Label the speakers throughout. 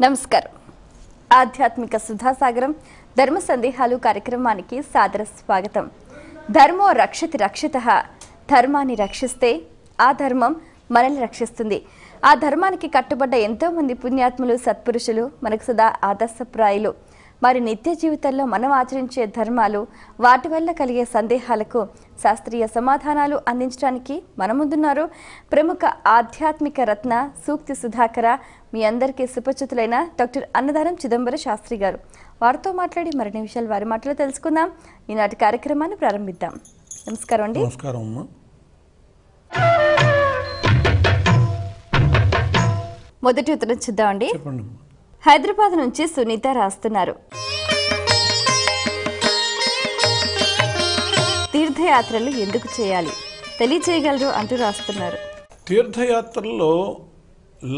Speaker 1: నమస్కారం. ఆధ్యాత్మిక సుధాసాగరం ధర్మ సందేహాలు కార్యక్రమానికి సాదర స్వాగతం. ధర్మో రక్షతి రక్షితః. ధర్మాన్ని రక్షిస్తే ఆ ధర్మం మనల్ని రక్షిస్తుంది. ఆ ధర్మానికి కట్టుబడ్డ ఎంతో మంది పుణ్యాత్ములు, సత్పురుషులు మనకు సదా ఆదర్శప్రాయులు. మరి నిత్య జీవితంలో మనం ఆచరించే ధర్మాలు, వాటి వల్ల కలిగే సందేహాలకు శాస్త్రీయ సమాధానాలు అందించడానికి మన ముందున్నారు ప్రముఖ ఆధ్యాత్మిక రత్న సూక్తి సుధాకర, మీ అందరికీ సుపరిచితులైన డాక్టర్ అన్నదానం చిదంబర శాస్త్రి గారు. వారితో మాట్లాడి మరిన్ని విషయాలు వారి మాటలో తెలుసుకుందాం. ఈనాటి కార్యక్రమాన్ని ప్రారంభిద్దాం. నమస్కారం అండి.
Speaker 2: నమస్కారం అమ్మా.
Speaker 1: మొదటి ఉత్తరం చూద్దామండి.
Speaker 2: చెప్పండి.
Speaker 1: హైదరాబాద్ నుంచి సునీత రాస్తున్నారు. తీర్థయాత్రలు ఎందుకు చేయాలి తెలియచేయగలరు అంటూ రాస్తున్నారు.
Speaker 2: తీర్థయాత్రల్లో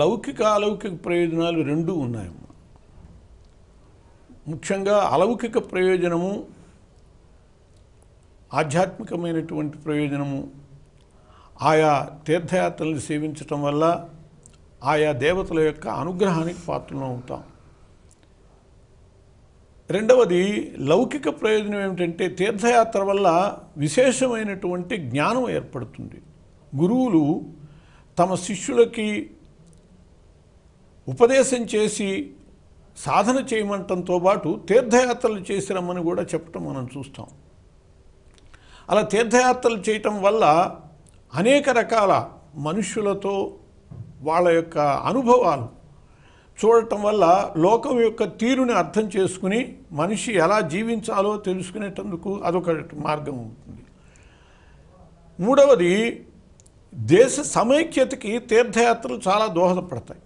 Speaker 2: లౌకిక అలౌకిక ప్రయోజనాలు రెండూ ఉన్నాయమ్మా. ముఖ్యంగా అలౌకిక ప్రయోజనము, ఆధ్యాత్మికమైనటువంటి ప్రయోజనము ఆయా తీర్థయాత్రలను సేవించటం వల్ల ఆయా దేవతల యొక్క అనుగ్రహానికి పాత్రలు అవుతాం. రెండవది లౌకిక ప్రయోజనం ఏమిటంటే తీర్థయాత్ర వల్ల విశేషమైనటువంటి జ్ఞానం ఏర్పడుతుంది. గురువులు తమ శిష్యులకి ఉపదేశం చేసి సాధన చేయమంటంతో పాటు తీర్థయాత్రలు చేసి రమ్మని కూడా చెప్పటం మనం చూస్తాం. అలా తీర్థయాత్రలు చేయటం వల్ల అనేక రకాల మనుష్యులతో వాళ్ళ యొక్క అనుభవాలు చూడటం వల్ల లోకం యొక్క తీరుని అర్థం చేసుకుని మనిషి ఎలా జీవించాలో తెలుసుకునేటందుకు అదొక మార్గం అవుతుంది. మూడవది దేశ సమైక్యతకి తీర్థయాత్రలు చాలా దోహదపడతాయి.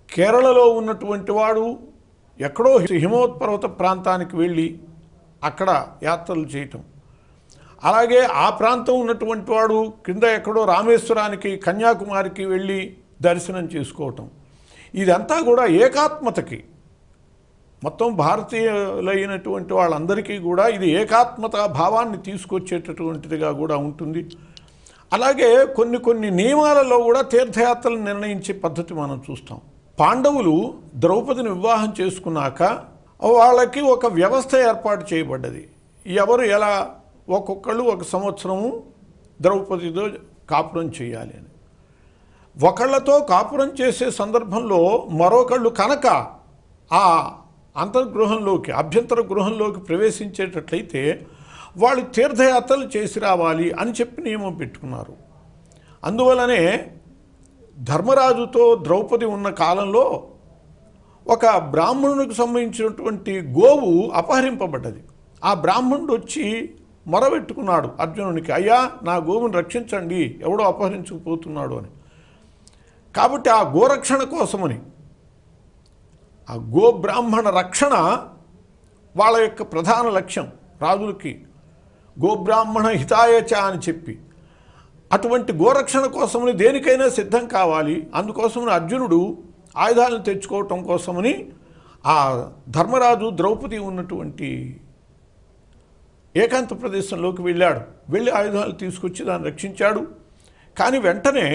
Speaker 2: కేరళలో ఉన్నటువంటి వాడు ఎక్కడో హిమోత్పర్వత ప్రాంతానికి వెళ్ళి అక్కడ యాత్రలు చేయటం, అలాగే ఆ ప్రాంతం ఉన్నటువంటి వాడు కింద ఎక్కడో రామేశ్వరానికి, కన్యాకుమారికి వెళ్ళి దర్శనం చేసుకోవటం, ఇదంతా కూడా ఏకాత్మతకి, మొత్తం భారతీయులైనటువంటి వాళ్ళందరికీ కూడా ఇది ఏకాత్మత భావాన్ని తీసుకొచ్చేటటువంటిదిగా కూడా ఉంటుంది. అలాగే కొన్ని కొన్ని నియమాలలో కూడా తీర్థయాత్రలు నిర్ణయించే పద్ధతి మనం చూస్తాం. పాండవులు ద్రౌపదిని వివాహం చేసుకున్నాక వాళ్ళకి ఒక వ్యవస్థ ఏర్పాటు చేయబడ్డది. ఎవరు ఎలా ఒక్కొక్కళ్ళు ఒక సంవత్సరము ద్రౌపదితో కాపురం చేయాలి అని. ఒకళ్ళతో కాపురం చేసే సందర్భంలో మరొకళ్ళు కనుక ఆ అంతర్గృహంలోకి, అభ్యంతర గృహంలోకి ప్రవేశించేటట్లయితే వాళ్ళు తీర్థయాత్రలు చేసి రావాలి అని చెప్పి నియమం పెట్టుకున్నారు. అందువలనే ధర్మరాజుతో ద్రౌపది ఉన్న కాలంలో ఒక బ్రాహ్మణునికి సంబంధించినటువంటి గోవు అపహరింపబడ్డది. ఆ బ్రాహ్మణుడు వచ్చి మొరబెట్టుకున్నాడు అర్జునునికి, అయ్యా నా గోవును రక్షించండి, ఎవడో అపహరించుకుపోతున్నాడు అని. కాబట్టి ఆ గోరక్షణ కోసమని, ఆ గోబ్రాహ్మణ రక్షణ వాళ్ళ యొక్క ప్రధాన లక్ష్యం. రాజులకి గోబ్రాహ్మణ హితాయచ అని చెప్పి అటువంటి గోరక్షణ కోసమని దేనికైనా సిద్ధం కావాలి. అందుకోసమని అర్జునుడు ఆయుధాలను తెచ్చుకోవటం కోసమని ఆ ధర్మరాజు ద్రౌపది ఉన్నటువంటి ఏకాంత ప్రదేశంలోకి వెళ్ళాడు. వెళ్ళి ఆయుధాలు తీసుకొచ్చి దాన్ని రక్షించాడు. కానీ వెంటనే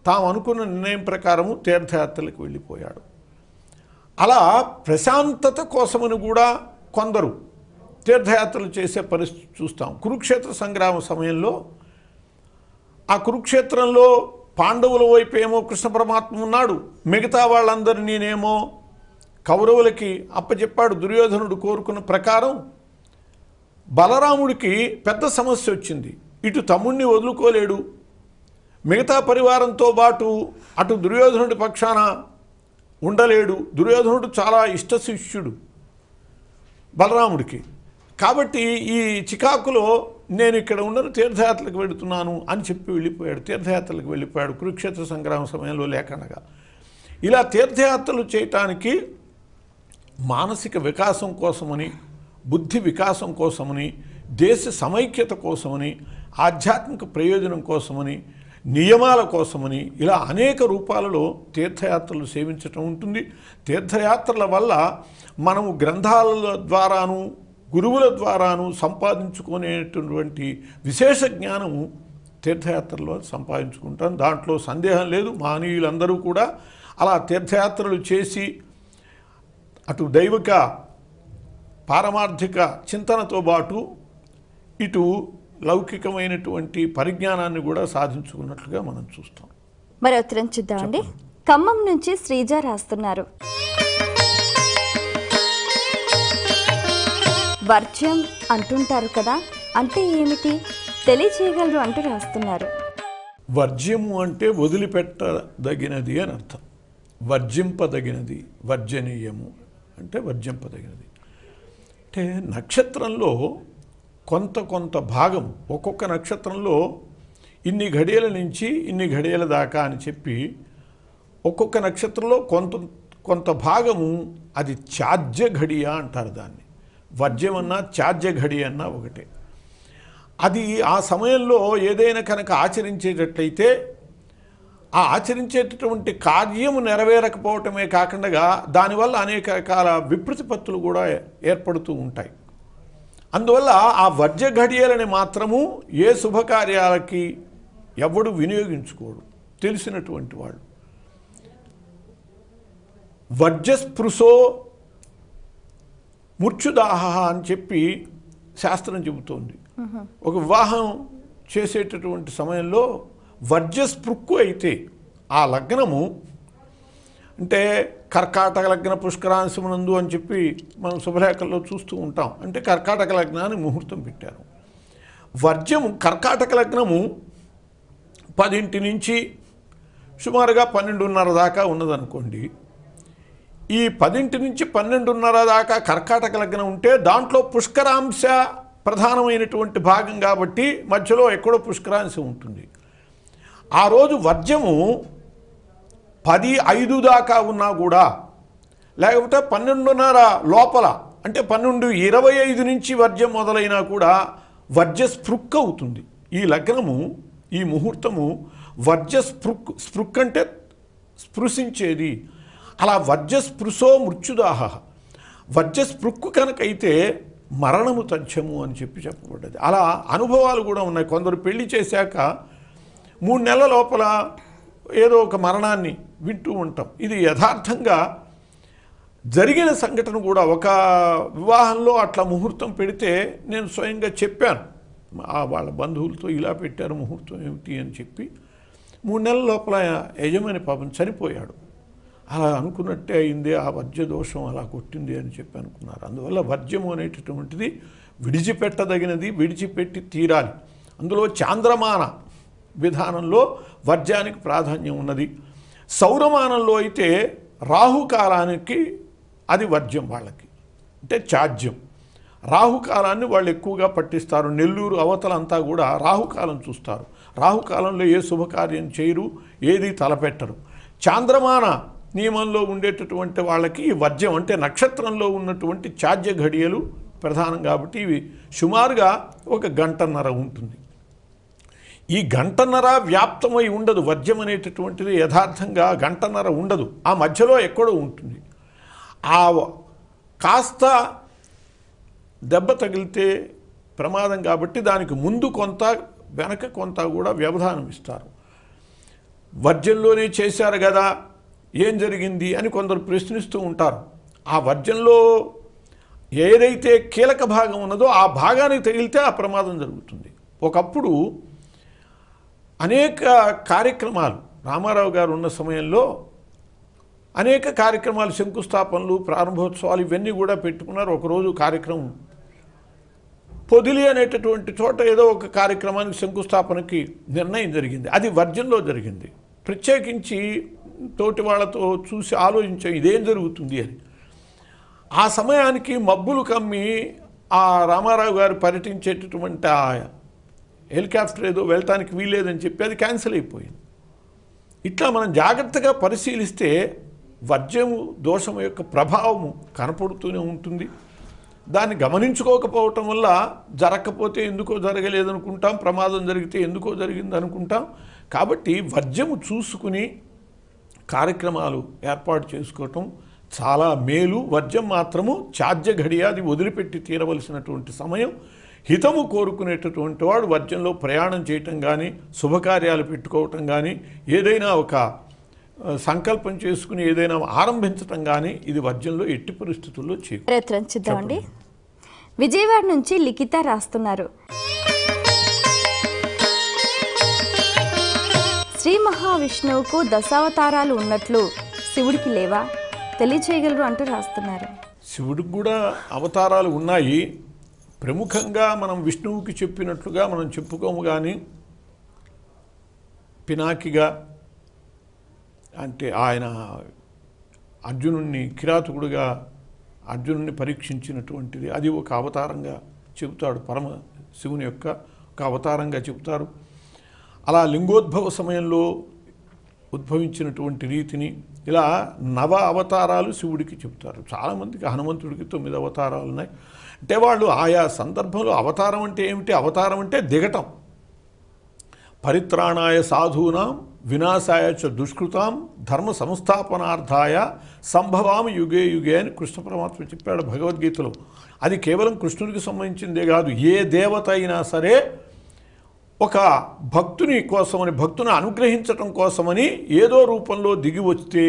Speaker 2: తాము అనుకున్న నిర్ణయం ప్రకారము తీర్థయాత్రలకు వెళ్ళిపోయాడు. అలా ప్రశాంతత కోసమని కూడా కొందరు తీర్థయాత్రలు చేసే పరిస్థితి చూస్తాం. కురుక్షేత్ర సంగ్రామ సమయంలో ఆ కురుక్షేత్రంలో పాండవుల వైపు ఏమో కృష్ణ పరమాత్మ ఉన్నాడు, మిగతా వాళ్ళందరినీనేమో కౌరవులకి అప్పచెప్పాడు. దుర్యోధనుడు కోరుకున్న ప్రకారం బలరాముడికి పెద్ద సమస్య వచ్చింది. ఇటు తమ్ముడిని వదులుకోలేడు, మిగతా పరివారంతో పాటు అటు దుర్యోధనుడి పక్షాన ఉండలేడు. దుర్యోధనుడు చాలా ఇష్టశిష్యుడు బలరాముడికి. కాబట్టి ఈ చికాకులో నేను ఇక్కడ ఉండను, తీర్థయాత్రలకు వెళుతున్నాను అని చెప్పి వెళ్ళిపోయాడు. తీర్థయాత్రలకు వెళ్ళిపోయాడు కురుక్షేత్ర సంగ్రామ సమయంలో లేకుండా. ఇలా తీర్థయాత్రలు చేయటానికి మానసిక వికాసం కోసమని, బుద్ధి వికాసం కోసమని, దేశ సమైక్యత కోసమని, ఆధ్యాత్మిక ప్రయోజనం కోసమని, నియమాల కోసమని ఇలా అనేక రూపాలలో తీర్థయాత్రలు సేవించటం ఉంటుంది. తీర్థయాత్రల వల్ల మనము గ్రంథాల ద్వారాను, గురువుల ద్వారాను సంపాదించుకునేటటువంటి విశేష జ్ఞానము తీర్థయాత్రలో సంపాదించుకుంటాం. దాంట్లో సందేహం లేదు. మహనీయులందరూ కూడా అలా తీర్థయాత్రలు చేసి అటు దైవిక పారమార్థిక చింతనతో పాటు ఇటు లౌకికమైనటువంటి పరిజ్ఞానాన్ని కూడా సాధించుకున్నట్లుగా మనం చూస్తాం.
Speaker 1: మరి ఉత్తరం చూద్దామండి. ఖమ్మం నుంచి శ్రీజ రాస్తున్నారు. వర్జ్యం అంటుంటారు కదా, అంటే ఏమిటి తెలియచేయగలరు అంటూ రాస్తున్నారు.
Speaker 2: వర్జ్యము అంటే వదిలిపెట్టదగినది అని అర్థం. వర్జింపదగినది, వర్జనీయము అంటే వర్జింపదగినది. అంటే నక్షత్రంలో కొంత భాగం, ఒక్కొక్క నక్షత్రంలో ఇన్ని ఘడియల నుంచి ఇన్ని ఘడియల దాకా అని చెప్పి ఒక్కొక్క నక్షత్రంలో కొంత భాగము అది త్యాజ్య ఘడియ అంటారు. దాన్ని వర్జ్యం అన్నా త్యాజ్య ఘడియ అన్నా ఒకటే. అది ఆ సమయంలో ఏదైనా కనుక ఆచరించేటట్లయితే ఆ ఆచరించేటటువంటి కార్యము నెరవేరకపోవటమే కాకుండా దానివల్ల అనేక రకాల విప్రతిపత్తులు కూడా ఏర్పడుతూ ఉంటాయి. అందువల్ల ఆ వర్జ్య ఘడియలని మాత్రము ఏ శుభకార్యాలకి ఎవడు వినియోగించుకోడు తెలిసినటువంటి వాళ్ళు. వర్జస్పృశో మృత్యుదాహ అని చెప్పి శాస్త్రం చెబుతోంది. ఒక వివాహం చేసేటటువంటి సమయంలో వర్జస్పృక్కు అయితే ఆ లగ్నము, అంటే కర్కాటక లగ్న పుష్కరాంశమునందు అని చెప్పి మనం శుభలేఖల్లో చూస్తూ ఉంటాం. అంటే కర్కాటక లగ్నాన్ని ముహూర్తం పెట్టారు. వర్జ్యము కర్కాటక లగ్నము 10 నుంచి సుమారుగా 12:30 దాకా ఉన్నదనుకోండి. ఈ 10 నుంచి 12:30 దాకా కర్కాటక లగ్నం ఉంటే దాంట్లో పుష్కరాంశ ప్రధానమైనటువంటి భాగం కాబట్టి మధ్యలో ఎక్కడో పుష్కరాంశం ఉంటుంది. ఆ రోజు వర్జ్యము 10:05 దాకా ఉన్నా కూడా, లేకపోతే 12:30 లోపల అంటే 12:25 నుంచి వర్జ్యం మొదలైనా కూడా వర్జస్పృక్ అవుతుంది. ఈ లగ్నము, ఈ ముహూర్తము స్పృక్ అంటే స్పృశించేది. అలా వర్జస్పృశో మృత్యుదాహ, వర్జస్పృక్కు కనుకైతే మరణము తథ్యము అని చెప్పి చెప్పబడ్డది. అలా అనుభవాలు కూడా ఉన్నాయి. కొందరు పెళ్లి చేశాక 3 నెలల లోపల ఏదో ఒక మరణాన్ని వింటూ ఉంటాం. ఇది యథార్థంగా జరిగిన సంఘటన కూడా. ఒక వివాహంలో అట్లా ముహూర్తం పెడితే నేను స్వయంగా చెప్పాను వాళ్ళ బంధువులతో, ఇలా పెట్టారు ముహూర్తం ఏమిటి అని చెప్పి. 3 నెలల లోపల యజమాని పాపం చనిపోయాడు. అలా అనుకున్నట్టే అయింది, ఆ వర్జ్య దోషం అలా కొట్టింది అని చెప్పి అనుకున్నారు. అందువల్ల వర్జ్యము అనేటటువంటిది విడిచిపెట్టదగినది, విడిచిపెట్టి తీరాలి. అందులో చాంద్రమాన విధానంలో వర్జ్యానికి ప్రాధాన్యం ఉన్నది. సౌరమానంలో అయితే రాహుకాలానికి అది వర్జ్యం వాళ్ళకి, అంటే త్యాజ్యం. రాహుకాలాన్ని వాళ్ళు ఎక్కువగా పట్టిస్తారు. నెల్లూరు అవతలంతా కూడా రాహుకాలం చూస్తారు. రాహుకాలంలో ఏ శుభకార్యం చేయరు, ఏది తలపెట్టరు. చాంద్రమాన నియమంలో ఉండేటటువంటి వాళ్ళకి ఈ వర్జ్యం అంటే నక్షత్రంలో ఉన్నటువంటి త్యాజ్య ఘడియలు ప్రధానం కాబట్టి ఇవి సుమారుగా 1 గంటన్నర ఉంటుంది. ఈ గంటన్నర వ్యాప్తమై ఉండదు. వర్జ్యం అనేటటువంటిది యథార్థంగా గంటన్నర ఉండదు, ఆ మధ్యలో ఎక్కడో ఉంటుంది. ఆ కాస్త దెబ్బ తగిలితే ప్రమాదం కాబట్టి దానికి ముందు కొంత వెనక కొంత కూడా వ్యవధానం ఇస్తారు. వర్జ్యంలోనే చేశారు కదా, ఏం జరిగింది అని కొందరు ప్రశ్నిస్తూ ఉంటారు. ఆ వర్జ్యంలో ఏదైతే కీలక భాగం ఉన్నదో ఆ భాగానికి తగిలితే ఆ ప్రమాదం జరుగుతుంది. ఒకప్పుడు అనేక కార్యక్రమాలు రామారావు గారు ఉన్న సమయంలో అనేక కార్యక్రమాలు, శంకుస్థాపనలు, ప్రారంభోత్సవాలు ఇవన్నీ కూడా పెట్టుకున్నారు. ఒకరోజు కార్యక్రమం పొదిలి అనేటటువంటి చోట ఏదో ఒక కార్యక్రమానికి శంకుస్థాపనకి నిర్ణయం జరిగింది. అది వర్జ్యంలో జరిగింది. ప్రత్యేకించి తోటి వాళ్ళతో చూసి ఆలోచించాం ఇదేం జరుగుతుంది అని. ఆ సమయానికి మబ్బులు కమ్మి ఆ రామారావు గారు పర్యటించేటటువంటి ఆ హెలికాప్టర్ ఏదో వెళ్ళటానికి వీల్లేదని చెప్పి అది క్యాన్సిల్ అయిపోయింది. ఇట్లా మనం జాగ్రత్తగా పరిశీలిస్తే వర్జ్యము దోషం యొక్క ప్రభావము కనపడుతూనే ఉంటుంది. దాన్ని గమనించుకోకపోవటం వల్ల జరగకపోతే ఎందుకో జరగలేదనుకుంటాం, ప్రమాదం జరిగితే ఎందుకో జరిగింది అనుకుంటాం. కాబట్టి వర్జ్యము చూసుకుని కార్యక్రమాలు ఏర్పాటు చేసుకోవటం చాలా మేలు. వర్జ్యం మాత్రము త్యాజ్య ఘడియ, అది వదిలిపెట్టి తీరవలసినటువంటి సమయం. హితము కోరుకునేటటువంటి వాడు వర్జ్యంలో ప్రయాణం చేయటం కానీ, శుభకార్యాలు పెట్టుకోవటం కానీ, ఏదైనా ఒక సంకల్పం చేసుకుని ఏదైనా ఆరంభించటం కానీ ఇది వర్జ్యంలో ఎట్టి పరిస్థితుల్లో చేయకూడదు.
Speaker 1: ప్రయత్నం చేద్దామండి. విజయవాడ నుంచి లిఖిత రాస్తున్నారు. శ్రీ మహావిష్ణువుకు దశావతారాలు ఉన్నట్లు శివుడికి లేవా, తెలియచేయగలరు అంటూ రాస్తున్నారు.
Speaker 2: శివుడికి కూడా అవతారాలు ఉన్నాయి. ప్రముఖంగా మనం విష్ణువుకి చెప్పినట్లుగా మనం చెప్పుకోము, కానీ పినాకిగా అంటే ఆయన అర్జునుడిని కిరాతకుడుగా అర్జునుడిని పరీక్షించినటువంటిది అది ఒక అవతారంగా చెబుతాడు. పరమ శివుని యొక్క ఒక అవతారంగా చెబుతారు. అలా లింగోద్భవ సమయంలో ఉద్భవించినటువంటి రీతిని ఇలా నవ అవతారాలు శివుడికి చెబుతారు. చాలామందికి హనుమంతుడికి 9 అవతారాలు ఉన్నాయి. అంటే వాళ్ళు ఆయా సందర్భంలో అవతారం అంటే ఏమిటి? అవతారం అంటే దిగటం. పరిత్రాణాయ సాధూనాం వినాశాయ చ దుష్కృతాం ధర్మ సంస్థాపనార్థాయ సంభవామి యుగే యుగే అని కృష్ణ పరమాత్మ చెప్పాడు భగవద్గీతలో. అది కేవలం కృష్ణుడికి సంబంధించిందే కాదు, ఏ దేవత అయినా సరే ఒక భక్తుని కోసమని, భక్తుని అనుగ్రహించటం కోసమని ఏదో రూపంలో దిగి వస్తే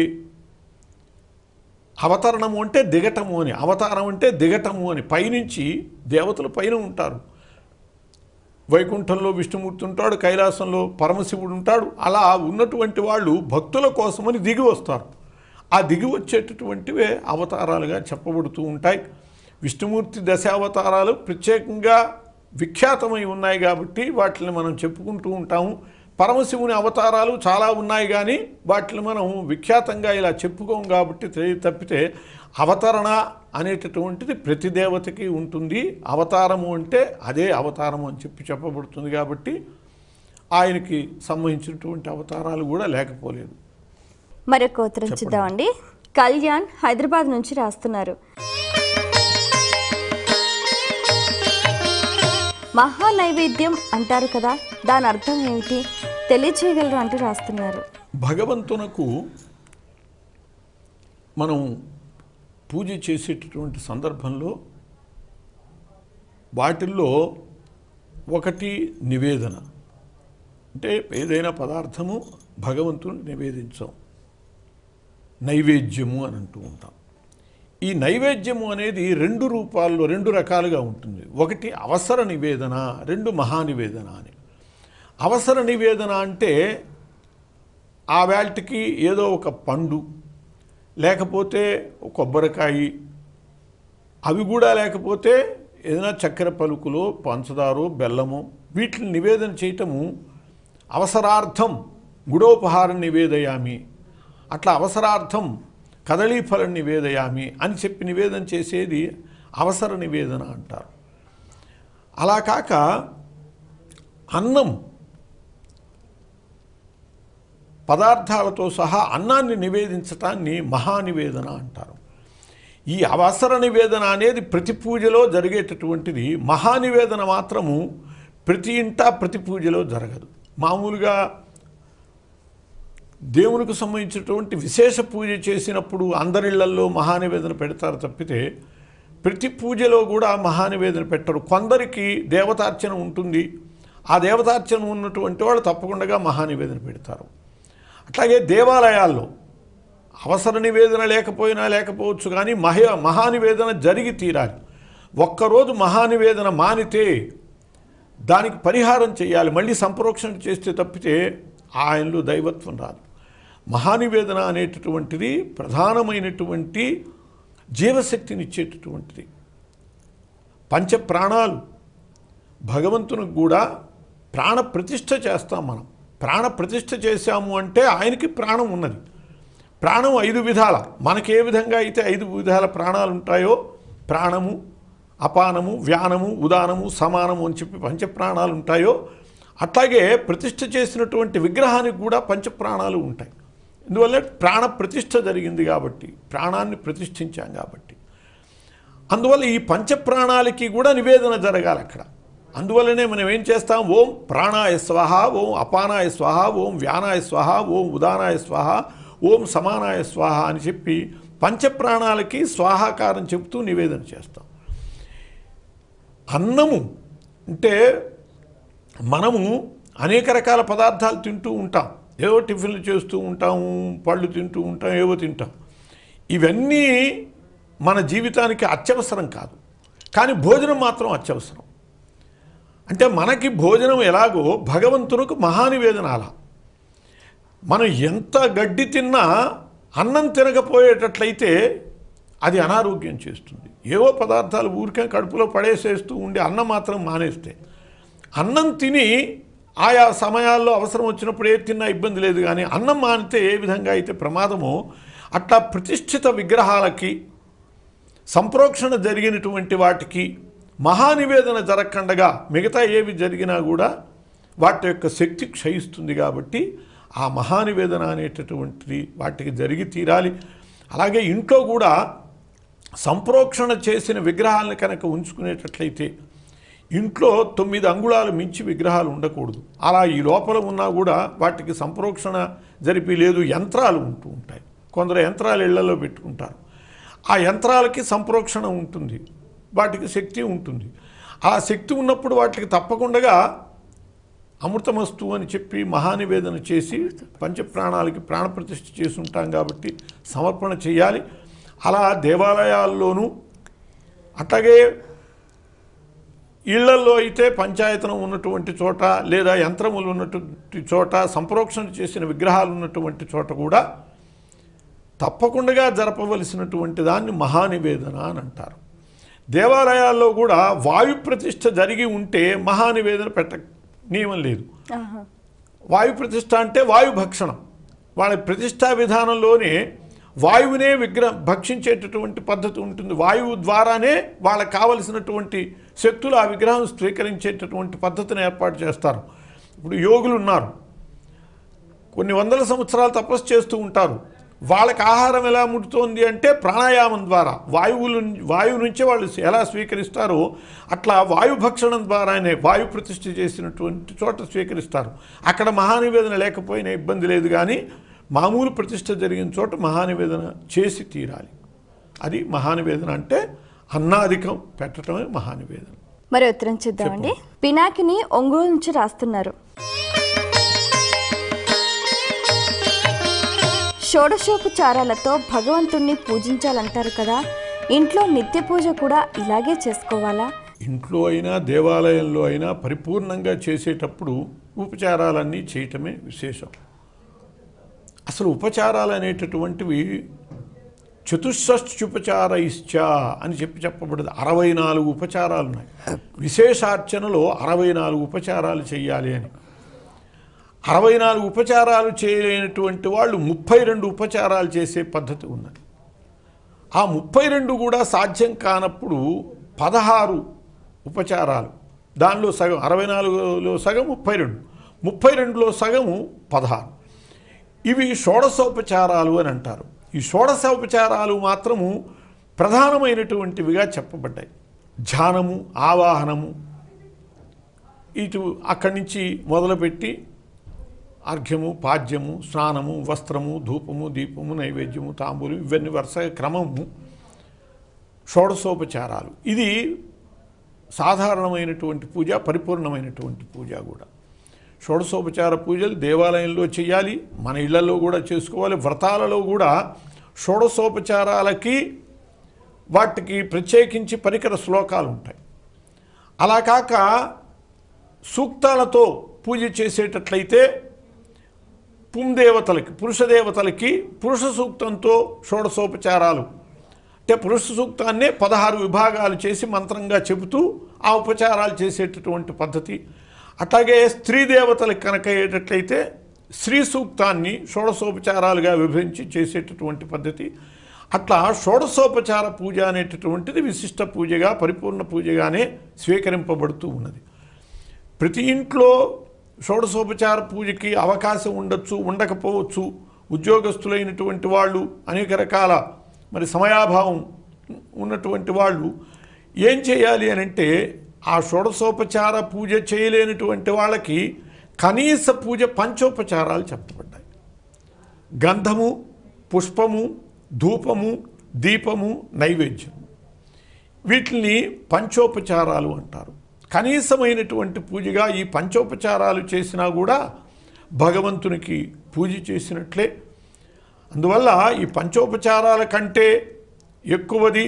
Speaker 2: అవతరణము అంటే దిగటము అని, అవతారం అంటే దిగటము అని. పైనుంచి దేవతలు పైన ఉంటారు. వైకుంఠంలో విష్ణుమూర్తి ఉంటాడు, కైలాసంలో పరమశివుడు ఉంటాడు. అలా ఉన్నటువంటి వాళ్ళు భక్తుల కోసమని దిగి వస్తారు. ఆ దిగి వచ్చేటటువంటివే అవతారాలుగా చెప్పబడుతూ ఉంటాయి. విష్ణుమూర్తి దశావతారాలు ప్రత్యేకంగా విఖ్యాతమై ఉన్నాయి కాబట్టి వాటిని మనం చెప్పుకుంటూ ఉంటాము. పరమశివుని అవతారాలు చాలా ఉన్నాయి, కానీ వాటిని మనం విఖ్యాతంగా ఇలా చెప్పుకోము కాబట్టి తప్పితే అవతరణ అనేటటువంటిది ప్రతి దేవతకి ఉంటుంది. అవతారము అంటే అదే అవతారము అని చెప్పబడుతుంది కాబట్టి ఆయనకి సంబంధించినటువంటి అవతారాలు కూడా లేకపోలేదు.
Speaker 1: మరొక ఉత్తరం చూద్దామండి. కళ్యాణ్ హైదరాబాద్ నుంచి రాస్తున్నారు. మహా నైవేద్యం అంటారు కదా, దాని అర్థం ఏమిటి, తెలియచేయగలరు అంటూ రాస్తున్నారు.
Speaker 2: భగవంతునకు మనం పూజ చేసేటటువంటి సందర్భంలో వాటిల్లో ఒకటి నివేదన. అంటే ఏదైనా పదార్థము భగవంతుని నివేదించాం, నైవేద్యము అని అంటూ ఉంటాం. ఈ నైవేద్యము అనేది 2 రూపాల్లో 2 రకాలుగా ఉంటుంది. ఒకటి అవసర నివేదన, 2 మహానివేదన అని. అవసర నివేదన అంటే ఆ వేళకి ఏదో ఒక పండు, లేకపోతే కొబ్బరికాయ, అవి కూడా లేకపోతే ఏదైనా చక్కెర పలుకులో పంచదారో బెల్లమో వీటిని నివేదన చేయటము అవసరార్థం. గుడోపహారం నివేదయామి, అట్లా అవసరార్థం కదళీఫలం నివేదయామి అని చెప్పి నివేదన చేసేది అవసర నివేదన అంటారు. అలా కాక అన్నం పదార్థాలతో సహా అన్నాన్ని నివేదించటాన్ని మహానివేదన అంటారు. ఈ అవసర నివేదన అనేది ప్రతి పూజలో జరిగేటటువంటిది. మహానివేదన మాత్రము ప్రతి ఇంటా ప్రతి పూజలో జరగదు. మామూలుగా దేవునికి సంబంధించినటువంటి విశేష పూజ చేసినప్పుడు అందరిళ్లల్లో మహానివేదన పెడతారు తప్పితే ప్రతి పూజలో కూడా మహానివేదన పెట్టరు. కొందరికి దేవతార్చన ఉంటుంది, ఆ దేవతార్చన ఉన్నటువంటి వాళ్ళు తప్పకుండా మహానివేదన పెడతారు. అట్లాగే దేవాలయాల్లో అవసర నివేదన లేకపోవచ్చు, కానీ మహానివేదన జరిగి తీరాలి. ఒక్కరోజు మహానివేదన మానితే దానికి పరిహారం చేయాలి, మళ్ళీ సంప్రోక్షణ చేస్తే తప్పితే ఆయనలో దైవత్వం రాదు. మహానివేదన అనేటటువంటిది ప్రధానమైనటువంటి జీవశక్తినిచ్చేటటువంటిది. పంచప్రాణాలు భగవంతునికి కూడా ప్రాణ ప్రతిష్ఠ చేస్తాం. మనం ప్రాణ ప్రతిష్ఠ చేశాము అంటే ఆయనకి ప్రాణం ఉన్నది. ప్రాణం 5 విధాల, మనకి ఏ విధంగా అయితే 5 విధాల ప్రాణాలు ఉంటాయో, ప్రాణము, అపానము, వ్యానము, ఉదానము, సమానము అని చెప్పి పంచప్రాణాలు ఉంటాయో, అట్లాగే ప్రతిష్ఠ చేసినటువంటి విగ్రహానికి కూడా పంచప్రాణాలు ఉంటాయి. అందువల్ల ప్రాణ ప్రతిష్ఠ జరిగింది కాబట్టి, ప్రాణాన్ని ప్రతిష్ఠించాం కాబట్టి, అందువల్ల ఈ పంచప్రాణాలకి కూడా నివేదన జరగాలి అక్కడ. అందువల్లనే మనం ఏం చేస్తాం, ఓం ప్రాణాయ స్వాహ, ఓం అపానాయ స్వాహ, ఓం వ్యానాయ స్వాహ, ఓం ఉదానాయ స్వాహ, ఓం సమానాయ స్వాహ అని చెప్పి పంచప్రాణాలకి స్వాహాకారం చెప్తూ నివేదన చేస్తాం. అన్నము అంటే మనము అనేక రకాల పదార్థాలు తింటూ ఉంటాం. ఏవో టిఫిన్లు చేస్తూ ఉంటాము, పళ్ళు తింటూ ఉంటాం, ఏవో తింటాం. ఇవన్నీ మన జీవితానికి అత్యవసరం కాదు, కానీ భోజనం మాత్రం అత్యవసరం. అంటే మనకి భోజనం ఎలాగో భగవంతునికి మహానివేదన అలా. మనం ఎంత గడ్డి తిన్నా అన్నం తినకపోయేటట్లయితే అది అనారోగ్యం చేస్తుంది. ఏవో పదార్థాలు ఊరికే కడుపులో పడేసేస్తూ ఉండి అన్నం మాత్రం మానేస్తే, అన్నం తిని ఆయా సమయాల్లో అవసరం వచ్చినప్పుడు ఏ తిన్నా ఇబ్బంది లేదు, కానీ అన్నం మానితే ఏ విధంగా అయితే ప్రమాదమో అట్లా ప్రతిష్ఠిత విగ్రహాలకి, సంప్రోక్షణ జరిగినటువంటి వాటికి మహానివేదన జరగకుండగా మిగతా ఏవి జరిగినా కూడా వాటి యొక్క శక్తి క్షయిస్తుంది. కాబట్టి ఆ మహానివేదన అనేటటువంటిది వాటికి జరిగి తీరాలి. అలాగే ఇంట్లో కూడా సంప్రోక్షణ చేసిన విగ్రహాలను కనుక ఉంచుకునేటట్లయితే ఇంట్లో 9 అంగుళాలు మించి విగ్రహాలు ఉండకూడదు. అలా ఈ లోపల ఉన్నా కూడా వాటికి సంప్రోక్షణ జరిపి లేదు, యంత్రాలు ఉంటూ ఉంటాయి. కొందరు యంత్రాలు ఇళ్లలో పెట్టుకుంటారు. ఆ యంత్రాలకి సంప్రోక్షణ ఉంటుంది, వాటికి శక్తి ఉంటుంది. ఆ శక్తి ఉన్నప్పుడు వాటికి తప్పకుండా అమృతమస్తు అని చెప్పి మహానివేదన చేసి పంచప్రాణాలకి ప్రాణప్రతిష్ఠ చేసి ఉంటాం కాబట్టి సమర్పణ చేయాలి. అలా దేవాలయాల్లోనూ, అట్లాగే ఇళ్లల్లో అయితే పంచాయతనం ఉన్నటువంటి చోట లేదా యంత్రములు ఉన్నటువంటి చోట, సంప్రోక్షణ చేసిన విగ్రహాలు ఉన్నటువంటి చోట కూడా తప్పకుండా జరపవలసినటువంటి దాన్ని మహానివేదన అని అంటారు. దేవాలయాల్లో కూడా వాయు ప్రతిష్ఠ జరిగి ఉంటే మహానివేదన నియమం లేదు. వాయు ప్రతిష్ఠ అంటే వాయు భక్షణం. వాళ్ళ ప్రతిష్ఠా విధానంలోనే వాయువునే భక్షించేటటువంటి పద్ధతి ఉంటుంది. వాయువు ద్వారానే వాళ్ళకి కావలసినటువంటి శక్తులు ఆ విగ్రహం స్వీకరించేటటువంటి పద్ధతిని ఏర్పాటు చేస్తారు. ఇప్పుడు యోగులు ఉన్నారు, కొన్ని వందల సంవత్సరాలు తపస్సు చేస్తూ ఉంటారు. వాళ్ళకి ఆహారం ఎలా ముడుతోంది అంటే ప్రాణాయామం ద్వారా, వాయువు నుంచే వాళ్ళు ఎలా స్వీకరిస్తారో అట్లా వాయుభక్షణం ద్వారానే వాయు ప్రతిష్ఠ చేసినటువంటి చోట స్వీకరిస్తారు. అక్కడ మహానివేదన లేకపోయినా ఇబ్బంది లేదు, కానీ మామూలు ప్రతిష్ఠ జరిగిన చోట మహానివేదన చేసి తీరాలి. అది మహానివేదన అంటే అన్నాధికం పెట్టడమే మహానివేదన.
Speaker 1: మరి ఉత్తరం చూద్దామండి. పినాకిని ఒంగోలు నుంచి రాస్తున్నారు. షోడశోపచారాలతో భగవంతుణ్ణి పూజించాలంటారు కదా, ఇంట్లో నిత్య పూజ కూడా ఇలాగే చేసుకోవాలా?
Speaker 2: ఇంట్లో అయినా దేవాలయంలో అయినా పరిపూర్ణంగా చేసేటప్పుడు ఉపచారాలన్నీ చేయటమే విశేషం. అసలు ఉపచారాలు అనేటటువంటివి చతుషష్ట్యుపచారైశ్చ అని చెప్పబడింది. 64 ఉపచారాలు ఉన్నాయి. విశేషార్చనలో 64 ఉపచారాలు చేయాలి అని. 64 ఉపచారాలు చేయలేనటువంటి వాళ్ళు 32 ఉపచారాలు చేసే పద్ధతి ఉన్నది. ఆ 32 కూడా సాధ్యం కానప్పుడు 16 ఉపచారాలు, దానిలో సగం 64లో సగం 32, 32లో సగము 16. ఇవి షోడశోపచారాలు అని అంటారు. ఈ షోడశోపచారాలు మాత్రము ప్రధానమైనటువంటివిగా చెప్పబడ్డాయి. ధ్యానము, ఆవాహనము, ఇటు అక్కడి నుంచి మొదలుపెట్టి అర్ఘ్యము, పాద్యము, స్నానము, వస్త్రము, ధూపము, దీపము, నైవేద్యము, తాంబూలం, ఇవన్నీ వరుసగా క్రమము షోడశోపచారాలు. ఇది సాధారణమైనటువంటి పూజ, పరిపూర్ణమైనటువంటి పూజ కూడా. షోడశోపచార పూజలు దేవాలయంలో చేయాలి, మన ఇళ్లలో కూడా చేసుకోవాలి. వ్రతాలలో కూడా షోడశోపచారాలకి వాటికి ప్రత్యేకించి పరికర శ్లోకాలు ఉంటాయి. అలా కాక సూక్తాలతో పూజ చేసేటట్లయితే పుందేవతలకి, పురుషదేవతలకి పురుష సూక్తంతో షోడశోపచారాలు అంటే పురుష సూక్తాన్నే 16 విభాగాలు చేసి మంత్రంగా చెబుతూ ఆ ఉపచారాలు చేసేటటువంటి పద్ధతి. అట్లాగే స్త్రీ దేవతలకు కనుక అయ్యేటట్లయితే శ్రీ సూక్తాన్ని షోడశోపచారాలుగా విభజించి చేసేటటువంటి పద్ధతి. అట్లా షోడశోపచార పూజ అనేటటువంటిది విశిష్ట పూజగా, పరిపూర్ణ పూజగానే స్వీకరింపబడుతూ ఉన్నది. ప్రతి ఇంట్లో షోడశోపచార పూజకి అవకాశం ఉండొచ్చు, ఉండకపోవచ్చు. ఉద్యోగస్తులైనటువంటి వాళ్ళు, అనేక రకాల మరి సమయాభావం ఉన్నటువంటి వాళ్ళు ఏం చేయాలి అని అంటే, ఆ షోడశోపచార పూజ చేయలేనటువంటి వాళ్ళకి కనీస పూజ పంచోపచారాలు చెప్పబడ్డాయి. గంధము, పుష్పము, ధూపము, దీపము, నైవేద్యము, వీటిని పంచోపచారాలు అంటారు. కనీసమైనటువంటి పూజగా ఈ పంచోపచారాలు చేసినా కూడా భగవంతునికి పూజ చేసినట్లే. అందువల్ల ఈ పంచోపచారాల కంటే ఎక్కువది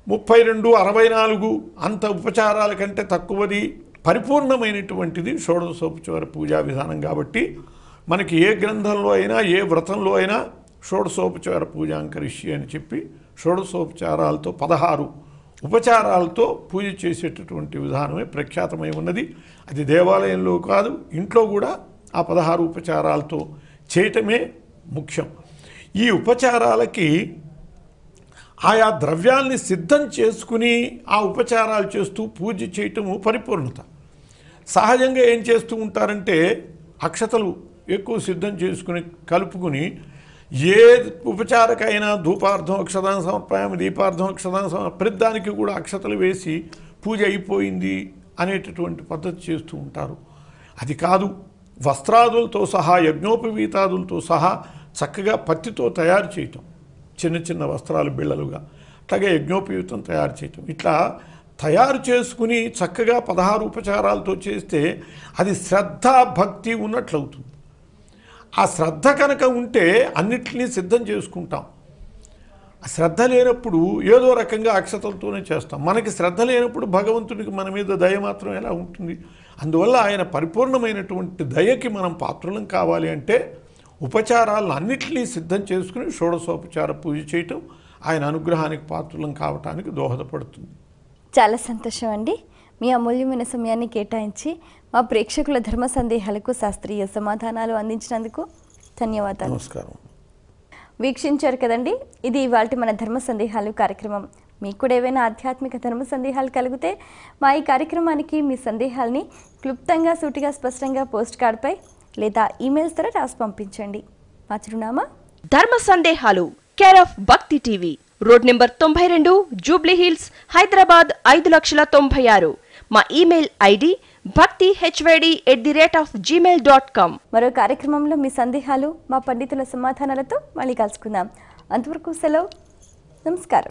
Speaker 2: 32, 64 అంత ఉపచారాల కంటే తక్కువది పరిపూర్ణమైనటువంటిది షోడశోపచార పూజా విధానం. కాబట్టి మనకి ఏ గ్రంథంలో అయినా ఏ వ్రతంలో అయినా షోడశోపచార పూజాంకరిష్య అని చెప్పి షోడశోపచారాలతో 16 ఉపచారాలతో పూజ చేసేటటువంటి విధానమే ప్రఖ్యాతమై ఉన్నది. అది దేవాలయంలో కాదు, ఇంట్లో కూడా ఆ 16 ఉపచారాలతో చేయటమే ముఖ్యం. ఈ ఉపచారాలకి ఆయా ద్రవ్యాల్ని సిద్ధం చేసుకుని ఆ ఉపచారాలు చేస్తూ పూజ చేయటము పరిపూర్ణత. సహజంగా ఏం చేస్తూ ఉంటారంటే అక్షతలు ఎక్కువ సిద్ధం చేసుకుని కలుపుకుని ఏ ఉపచారకైనా ధూపార్థం అక్షతాన్ని సమర్పయామి, దీపార్థం అక్షతాన్ని ప్రతిదానికి కూడా అక్షతలు వేసి పూజ అయిపోయింది అనేటటువంటి పద్ధతి చేస్తూ ఉంటారు. అది కాదు, వస్త్రాదులతో సహా యజ్ఞోపవీతాదులతో సహా చక్కగా పత్తితో తయారు చేయటం, చిన్న చిన్న వస్త్రాలు బిళ్ళలుగా, అట్లాగే యజ్ఞోపవీతం తయారు చేయటం, ఇట్లా తయారు చేసుకుని చక్కగా 16 ఉపచారాలతో చేస్తే అది శ్రద్ధ భక్తి ఉన్నట్లవుతుంది. ఆ శ్రద్ధ కనుక ఉంటే అన్నిటినీ సిద్ధం చేసుకుంటాం. ఆ శ్రద్ధ లేనప్పుడు ఏదో రకంగా అక్షతలతోనే చేస్తాం. మనకి శ్రద్ధ లేనప్పుడు భగవంతునికి మన మీద దయ మాత్రం ఎలా ఉంటుంది? అందువల్ల ఆయన పరిపూర్ణమైనటువంటి దయకి మనం పాత్రులం కావాలి అంటే ఉపచారాలను అన్నిటినీ సిద్ధం చేసుకుని షోడశోపచార పూజ చేయటం ఆయన అనుగ్రహానికి పాత్రులం కావటానికి దోహదపడుతుంది.
Speaker 1: చాలా సంతోషం అండి. మీ అమూల్యమైన సమయాన్ని కేటాయించి మా ప్రేక్షకుల ధర్మ సందేహాలకు శాస్త్రీయ సమాధానాలు అందించినందుకు ధన్యవాదాలు.
Speaker 2: నమస్కారం.
Speaker 1: వీక్షించారు కదండి, ఇది ఇవాల్టి మన ధర్మ సందేహాలు కార్యక్రమం. మీకు కూడా ఏవైనా ఆధ్యాత్మిక ధర్మ సందేహాలు కలిగితే మా ఈ కార్యక్రమానికి మీ సందేహాల్ని క్లుప్తంగా సూటిగా స్పష్టంగా పోస్ట్ కార్డ్పై లేదా ఈమెయిల్స్ ద్వారా రాసి పంపించండి. మా చిరునామా
Speaker 3: ధర్మ సందేహాలు, కేర్ ఆఫ్ భక్తి TV, road number 92, Jubilee hills, Hyderabad 5,96,000. మా ఈమెయిల్ ఐడి bhakti@gmail.com.
Speaker 1: మరో కార్యక్రమంలో మీ సందేహాలు మా పండితుల సమాధానాలతో మళ్ళీ కలుసుకుందాం. అంతవరకు సెలవు. నమస్కారం.